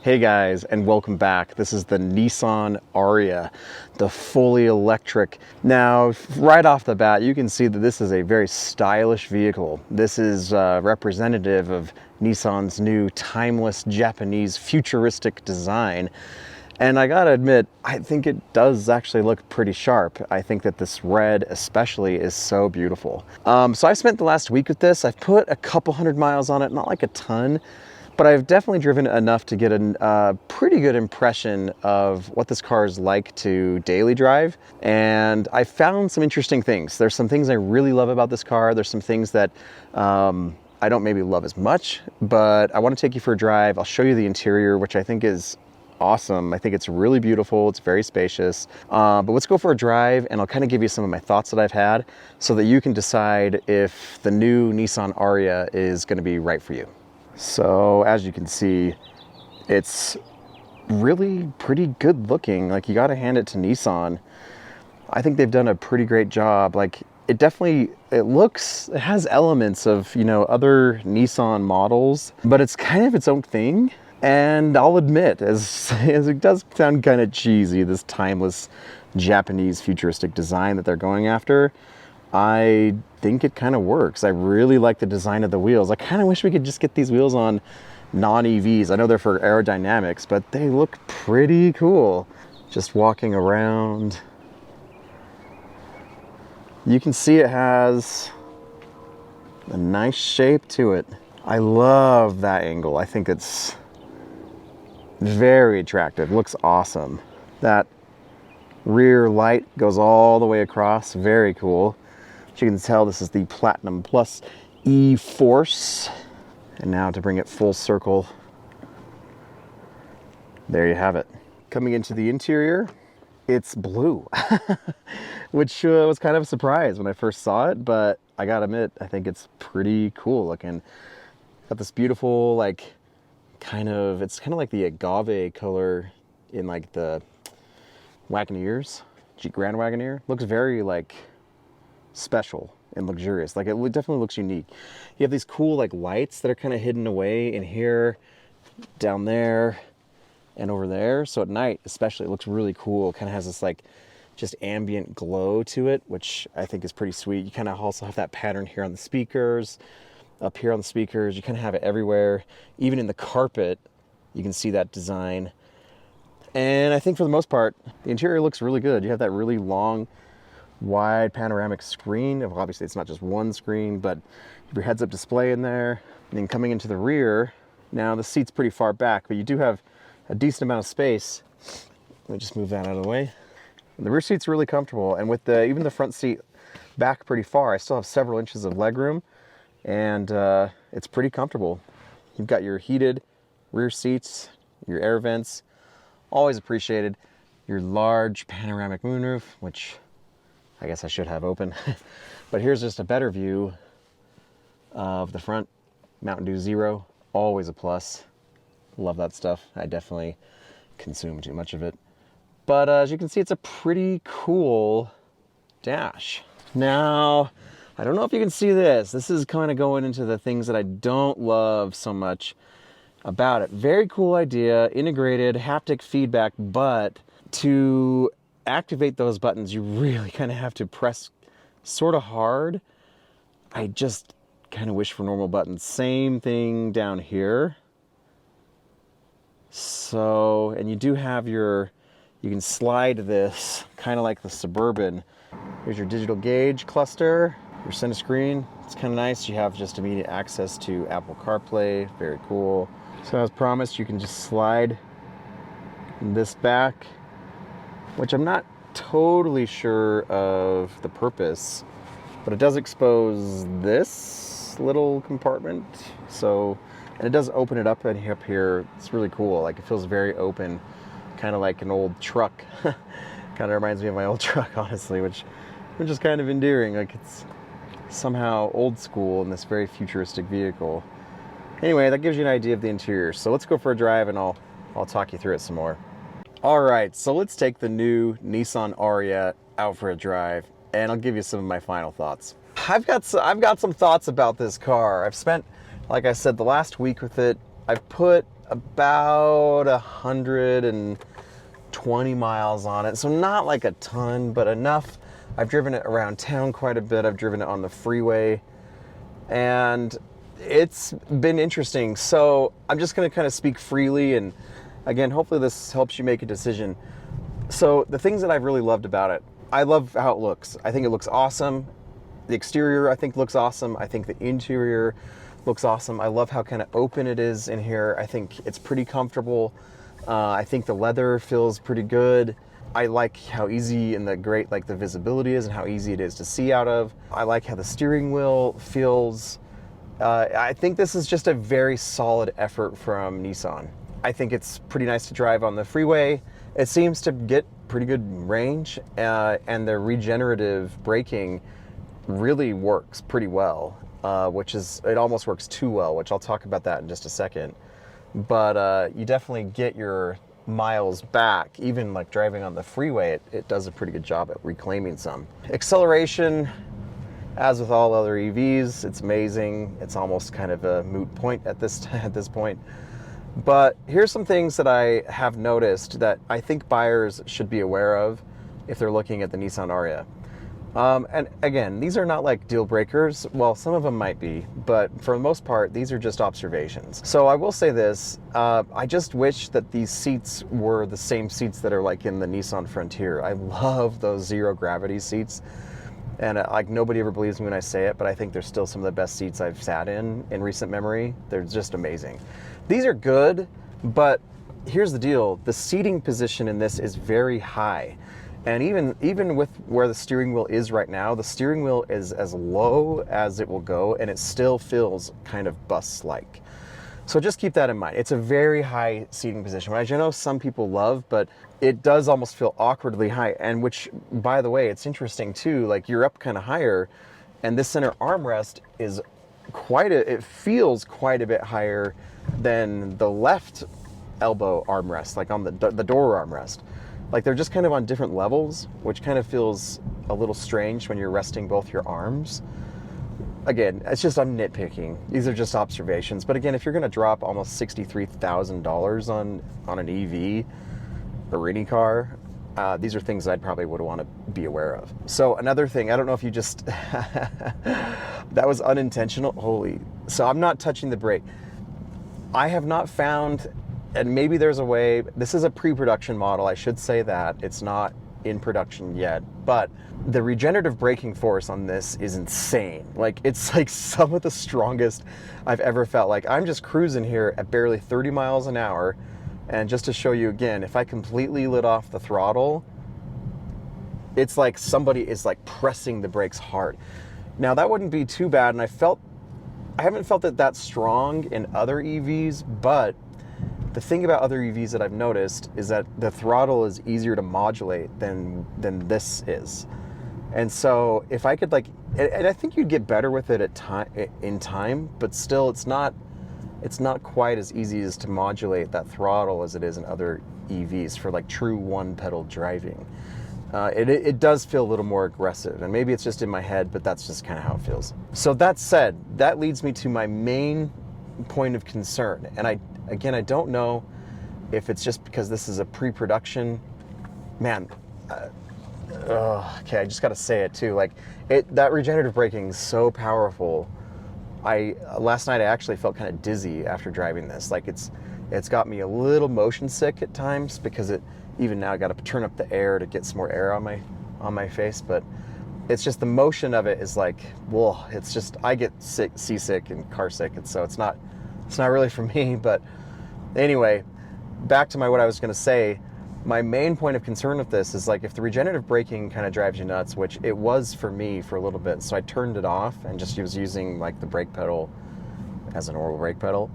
Hey guys, and welcome back. This is the Nissan Ariya, the fully electric. Now, right off the bat, you can see that this is a very stylish vehicle. This is representative of Nissan's new timeless Japanese futuristic design. And I gotta admit, I think it does actually look pretty sharp. I think that this red especially is so beautiful. So I spent the last week with this. I've put a couple hundred miles on it, not like a ton, but I've definitely driven it enough to get a pretty good impression of what this car is like to daily drive. And I found some interesting things. There's some things I really love about this car. There's some things that I don't maybe love as much, but I want to take you for a drive. I'll show you the interior, which I think is awesome. I think it's really beautiful. It's very spacious. But let's go for a drive and I'll kind of give you some of my thoughts that I've had so that you can decide if the new Nissan Ariya is going to be right for you. So as you can see, it's really pretty good looking. Like, you got to hand it to Nissan. I think they've done a pretty great job. Like, it has elements of, you know, other Nissan models, but it's kind of its own thing. And I'll admit, as it does sound kind of cheesy, this timeless Japanese futuristic design that they're going after, I think it kind of works. I really like the design of the wheels. I kind of wish we could just get these wheels on non-EVs. I know they're for aerodynamics, but they look pretty cool. Just walking around, you can see it has a nice shape to it. I love that angle. I think it's very attractive, looks awesome. That rear light goes all the way across, very cool. As you can tell, this is the Platinum Plus E-Force. And now to bring it full circle, there you have it. Coming into the interior, it's blue, which was kind of a surprise when I first saw it, but I gotta admit, I think it's pretty cool looking. Got this beautiful, like, it's kind of like the agave color in like the Wagoneers, Jeep Grand Wagoneer. Looks very like special and luxurious. Like, it definitely looks unique. You have these cool like lights that are kind of hidden away in here, down there, and over there. So at night especially, it looks really cool. Kind of has this like just ambient glow to it, which I think is pretty sweet. You kind of also have that pattern here on the speakers. Up here on the speakers, you kind of have it everywhere. Even in the carpet, you can see that design. And I think for the most part, the interior looks really good. You have that really long, wide panoramic screen. Obviously, it's not just one screen, but your heads-up display in there. And then coming into the rear, now the seat's pretty far back, but you do have a decent amount of space. Let me just move that out of the way. And the rear seat's really comfortable, and with even the front seat back pretty far, I still have several inches of legroom. And it's pretty comfortable. You've got your heated rear seats, your air vents, always appreciated. Your large panoramic moonroof, which I guess I should have open. But here's just a better view of the front. Mountain Dew Zero, always a plus. Love that stuff. I definitely consume too much of it. But as you can see, it's a pretty cool dash. Now, I don't know if you can see this. This is kind of going into the things that I don't love so much about it. Very cool idea, integrated haptic feedback, but to activate those buttons, you really kind of have to press sort of hard. I just kind of wish for normal buttons. Same thing down here. So, and you do have you can slide this kind of like the Suburban. Here's your digital gauge cluster. Your center screen, it's kind of nice. You have just immediate access to Apple CarPlay, very cool. So as promised, you can just slide this back, which I'm not totally sure of the purpose, but it does expose this little compartment. So, and it does open it up and up here. It's really cool. Like, it feels very open, kind of like an old truck. Kind of reminds me of my old truck, honestly, which is kind of endearing. Like, it's somehow old school in this very futuristic vehicle. Anyway, that gives you an idea of the interior. So let's go for a drive and I'll talk you through it some more. All right, so let's take the new Nissan Ariya out for a drive and I'll give you some of my final thoughts. I've got some thoughts about this car. I've spent, like I said, the last week with it. I've put about 120 miles on it. So not like a ton, but enough. I've driven it around town quite a bit. I've driven it on the freeway, and it's been interesting. So I'm just going to kind of speak freely, and again, hopefully this helps you make a decision. So the things that I've really loved about it, I love how it looks. I think it looks awesome. The exterior, I think, looks awesome. I think the interior looks awesome. I love how kind of open it is in here. I think it's pretty comfortable. I think the leather feels pretty good. I like how easy and great the visibility is and how easy it is to see out of. I like how the steering wheel feels. I think this is just a very solid effort from Nissan. I think it's pretty nice to drive on the freeway. It seems to get pretty good range, and the regenerative braking really works pretty well, it almost works too well, which I'll talk about that in just a second. But you definitely get your miles back. Even driving on the freeway, it does a pretty good job at reclaiming some. Acceleration, as with all other EVs, it's amazing. It's almost kind of a moot point at this point. But here's some things that I have noticed that I think buyers should be aware of if they're looking at the Nissan Ariya. And again, these are not deal breakers. Well, some of them might be, but for the most part, these are just observations. So I will say this, I just wish that these seats were the same seats that are in the Nissan Frontier. I love those zero gravity seats. And nobody ever believes me when I say it, but I think they're still some of the best seats I've sat in recent memory. They're just amazing. These are good, but here's the deal. The seating position in this is very high. And even with where the steering wheel is right now, the steering wheel is as low as it will go, and it still feels kind of bus-like. So just keep that in mind. It's a very high seating position, which I know some people love, but it does almost feel awkwardly high. And which, by the way, it's interesting too, you're up kind of higher, and this center armrest is it feels quite a bit higher than the left elbow armrest, on the door armrest. They're just kind of on different levels, which kind of feels a little strange when you're resting both your arms. Again, I'm nitpicking. These are just observations. But again, if you're going to drop almost $63,000 on an EV or any car, these are things I'd probably would want to be aware of. So another thing, I don't know if you just, that was unintentional. So I'm not touching the brake. I have not found, and maybe there's a way, this is a pre-production model, I should say that. It's not in production yet, but the regenerative braking force on this is insane. It's some of the strongest I've ever felt. I'm just cruising here at barely 30 miles an hour, and just to show you again, if I completely lit off the throttle, it's like somebody is pressing the brakes hard. Now that wouldn't be too bad, and I haven't felt it that strong in other EVs, but the thing about other EVs that I've noticed is that the throttle is easier to modulate than this is. And so if I could and I think you'd get better with it in time, but still it's not quite as easy as to modulate that throttle as it is in other EVs for true one pedal driving. It does feel a little more aggressive, and maybe it's just in my head, but that's just kind of how it feels. So that said, that leads me to my main point of concern. And I don't know if it's just because this is a pre-production, man, okay, I just got to say it too. That regenerative braking is so powerful. Last night I actually felt kind of dizzy after driving this. It's got me a little motion sick at times, because even now I got to turn up the air to get some more air on my face. But it's just the motion of it is whoa. It's just, I get seasick and car sick, and so it's not really for me. But anyway, back to what I was going to say. My main point of concern with this is if the regenerative braking kind of drives you nuts, which it was for me for a little bit, so I turned it off and just was using the brake pedal as a normal brake pedal.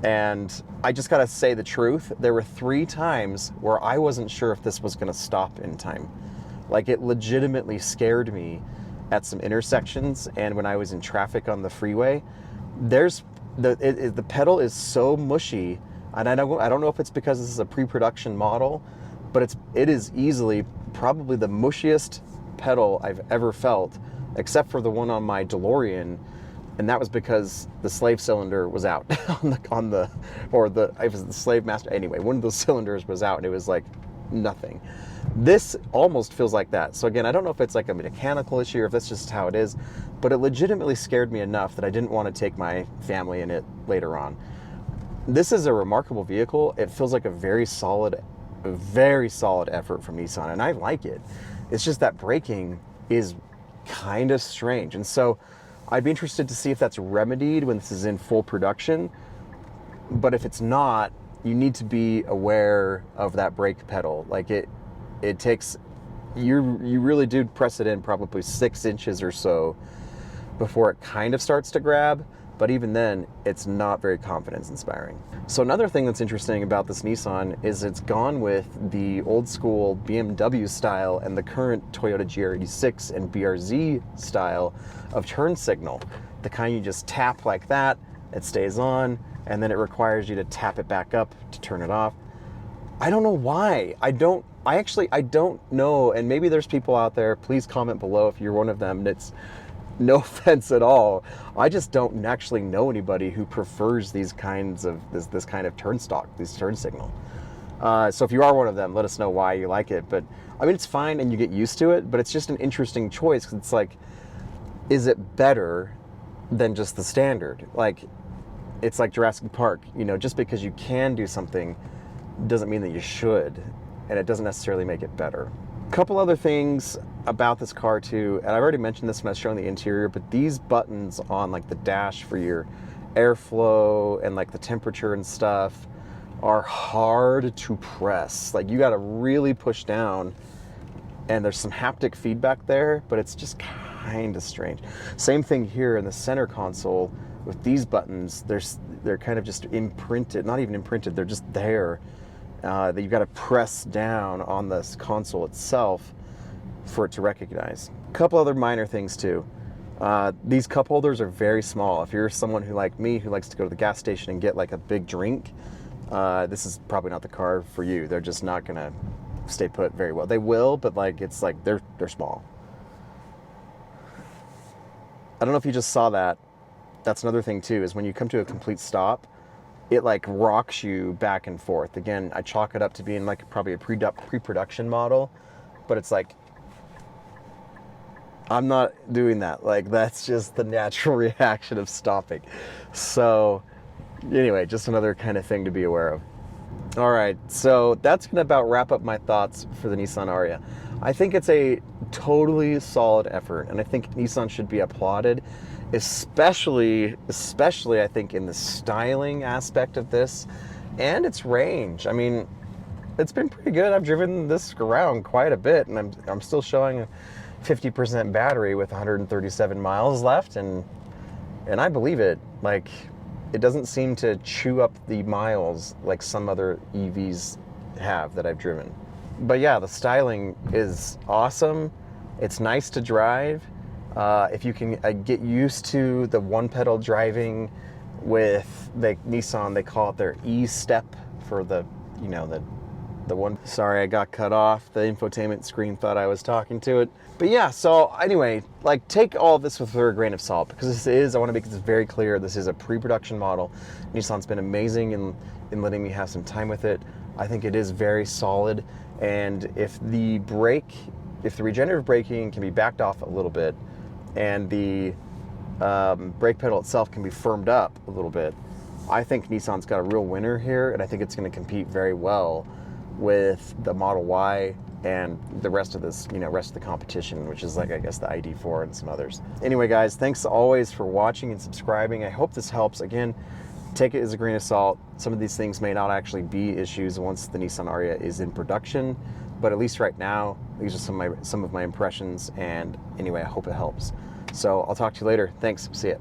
And I just got to say the truth, there were 3 times where I wasn't sure if this was going to stop in time. It legitimately scared me at some intersections, and when I was in traffic on the freeway. The pedal is so mushy, and I don't know if it's because this is a pre-production model, but it is easily probably the mushiest pedal I've ever felt, except for the one on my DeLorean. And that was because the slave cylinder was out it was the slave master. Anyway, one of those cylinders was out and it was like nothing. This almost feels like that. So again, I don't know if it's like a mechanical issue or if that's just how it is, but it legitimately scared me enough that I didn't want to take my family in it later on. This is a remarkable vehicle. It feels like a very solid effort from Nissan, and I like it. It's just that braking is kind of strange. And so I'd be interested to see if that's remedied when this is in full production. But if it's not, you need to be aware of that brake pedal. Like it takes, you really do press it in probably 6 inches or so before it kind of starts to grab. But even then, it's not very confidence inspiring. So another thing that's interesting about this Nissan is it's gone with the old school BMW style and the current Toyota GR86 and BRZ style of turn signal. The kind you just tap like that, it stays on, and then it requires you to tap it back up to turn it off. I don't know why. I don't know, and maybe there's people out there, please comment below if you're one of them. It's no offense at all. I just don't actually know anybody who prefers these kinds of, this kind of turn signal. So if you are one of them, let us know why you like it. But I mean, it's fine and you get used to it, but it's just an interesting choice because it's like, is it better than just the standard? Like, it's like Jurassic Park, you know, just because you can do something doesn't mean that you should, and it doesn't necessarily make it better. A couple other things about this car too, and I've already mentioned this when I was showing the interior, but these buttons on like the dash for your airflow and like the temperature and stuff are hard to press. Like you got to really push down, and there's some haptic feedback there, but it's just kind of strange. Same thing here in the center console with these buttons. They're kind of just imprinted, not even imprinted, they're just there. That you've got to press down on this console itself for it to recognize. A couple other minor things too. These cup holders are very small. If you're someone who, like me, who likes to go to the gas station and get like a big drink, this is probably not the car for you. They're just not gonna stay put very well. They will, but like it's like they're small. I don't know if you just saw that. That's another thing too, is when you come to a complete stop, it like rocks you back and forth. Again, I chalk it up to being like probably a pre-production model, but it's like, I'm not doing that. Like that's just the natural reaction of stopping. So anyway, just another kind of thing to be aware of. All right, so that's gonna about wrap up my thoughts for the Nissan Ariya. I think it's a totally solid effort, and I think Nissan should be applauded, especially I think in the styling aspect of this and its range. I mean, it's been pretty good. I've driven this around quite a bit, and I'm still showing a 50% battery with 137 miles left, and I believe it. Like, it doesn't seem to chew up the miles like some other EVs have that I've driven. But yeah, the styling is awesome. It's nice to drive. If you can get used to the one pedal driving with Nissan, they call it their E-step for the, you know, the one. Sorry, I got cut off. The infotainment screen thought I was talking to it. But yeah, so anyway, like take all of this with a grain of salt, because this is, I want to make this very clear, this is a pre-production model. Nissan's been amazing in letting me have some time with it. I think it is very solid, and if the regenerative braking can be backed off a little bit, and the brake pedal itself can be firmed up a little bit, I think Nissan's got a real winner here, and I think it's going to compete very well with the Model Y and the rest of this, you know, rest of the competition, which is like, I guess, the ID4 and some others. Anyway, guys, thanks always for watching and subscribing. I hope this helps. Again, take it as a grain of salt. Some of these things may not actually be issues once the Nissan Ariya is in production, but at least right now, these are some of my impressions, and anyway, I hope it helps. So I'll talk to you later. Thanks. See ya.